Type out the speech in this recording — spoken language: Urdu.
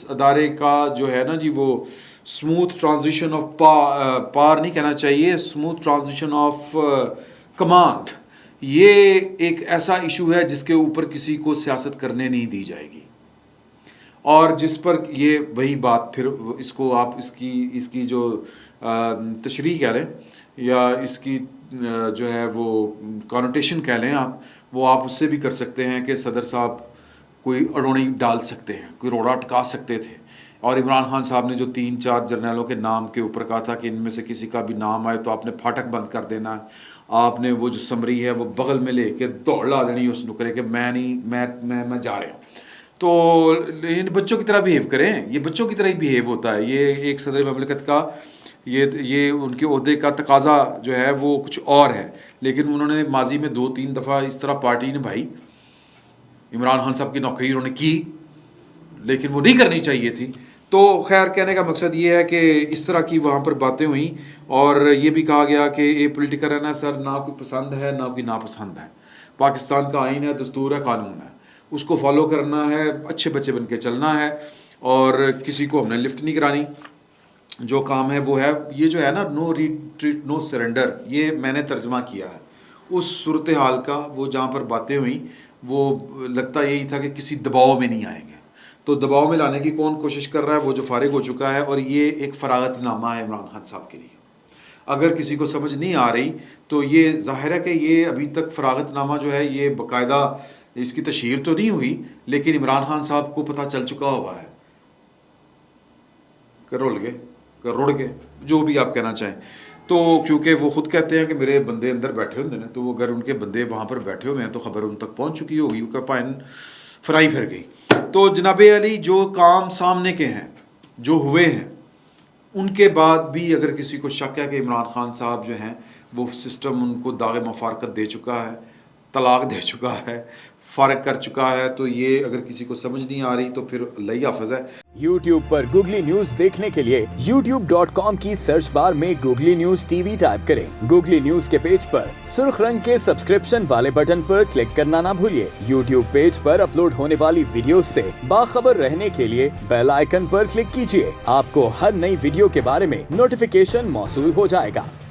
ادارے کا جو ہے نا جی وہ اسموتھ ٹرانزیشن آف پار نہیں کہنا چاہیے، اسموتھ ٹرانزیشن آف کمانڈ، یہ ایک ایسا ایشو ہے جس کے اوپر کسی کو سیاست کرنے نہیں دی جائے گی، اور جس پر یہ وہی بات پھر اس کو آپ اس کی جو تشریح کہہ لیں یا اس کی جو ہے وہ کانوٹیشن کہہ لیں آپ، وہ آپ اس سے بھی کر سکتے ہیں کہ صدر صاحب کوئی اڑوڑی ڈال سکتے ہیں، کوئی روڑا ٹکا سکتے تھے، اور عمران خان صاحب نے جو 3-4 جرنیلوں کے نام کے اوپر کہا تھا کہ ان میں سے کسی کا بھی نام آئے تو آپ نے پھاٹک بند کر دینا ہے، آپ نے وہ جو سمری ہے وہ بغل میں لے کے دوڑ لا دینی اس نکرے کہ میں جا رہا ہوں. تو بچوں کی طرح بیہیو کریں، یہ بچوں کی طرح ہی بیہیو ہوتا ہے. یہ ایک صدر مملکت کا یہ ان کے عہدے کا تقاضا جو ہے وہ کچھ اور ہے، لیکن انہوں نے ماضی میں 2-3 دفعہ اس طرح پارٹی نبھائی. عمران خان صاحب کی نوکری انہوں نے کی لیکن وہ نہیں کرنی چاہیے تھی. تو خیر کہنے کا مقصد یہ ہے کہ اس طرح کی وہاں پر باتیں ہوئیں، اور یہ بھی کہا گیا کہ یہ پولیٹیکل ہے نا سر، نہ کوئی پسند ہے نہ کوئی ناپسند ہے. پاکستان کا آئین ہے، دستور ہے، قانون ہے، اس کو فالو کرنا ہے، اچھے بچے بن کے چلنا ہے، اور کسی کو ہم نے لفٹ نہیں کرانی. جو کام ہے وہ ہے. یہ جو ہے نا نو ریٹریٹ نو سرنڈر، یہ میں نے ترجمہ کیا ہے اس صورتحال کا. وہ جہاں پر باتیں ہوئیں وہ لگتا یہی تھا کہ کسی دباؤ میں نہیں آئیں گے. تو دباؤ میں لانے کی کون کوشش کر رہا ہے؟ وہ جو فارغ ہو چکا ہے، اور یہ ایک فراغت نامہ ہے عمران خان صاحب کے لیے. اگر کسی کو سمجھ نہیں آ رہی تو یہ ظاہر ہے کہ یہ ابھی تک فراغت نامہ جو ہے یہ باقاعدہ اس کی تشہیر تو نہیں ہوئی، لیکن عمران خان صاحب کو پتہ چل چکا ہوا ہے کہ رول گئے کہ رڑ گئے، جو بھی آپ کہنا چاہیں. تو کیونکہ وہ خود کہتے ہیں کہ میرے بندے اندر بیٹھے ہوتے ہیں، تو اگر ان کے بندے وہاں پر بیٹھے ہوئے ہیں تو خبر ان تک پہنچ چکی ہوگی کہ پائن فرائی پھر گئی. تو جناب علی جو کام سامنے کے ہیں، جو ہوئے ہیں، ان کے بعد بھی اگر کسی کو شک ہے کہ عمران خان صاحب جو ہیں وہ سسٹم ان کو داغ مفارقت دے چکا ہے، طلاق دے چکا ہے، فارغ کر چکا ہے، تو یہ اگر کسی کو سمجھ نہیں آ رہی تو پھر اللہ ہی حافظ ہے. YouTube پر گوگلی نیوز دیکھنے کے لیے youtube.com کی سرچ بار میں googly news T V type کریں. گوگلی نیوز کے پیج پر سرخ رنگ کے سبسکرپشن والے بٹن پر کلک کرنا نہ بھولیے. YouTube پیج پر اپلوڈ ہونے والی ویڈیوز سے باخبر رہنے کے لیے بیل آئیکن پر کلک کیجیے. آپ کو ہر نئی ویڈیو کے بارے میں نوٹیفیکیشن موصول ہو جائے گا.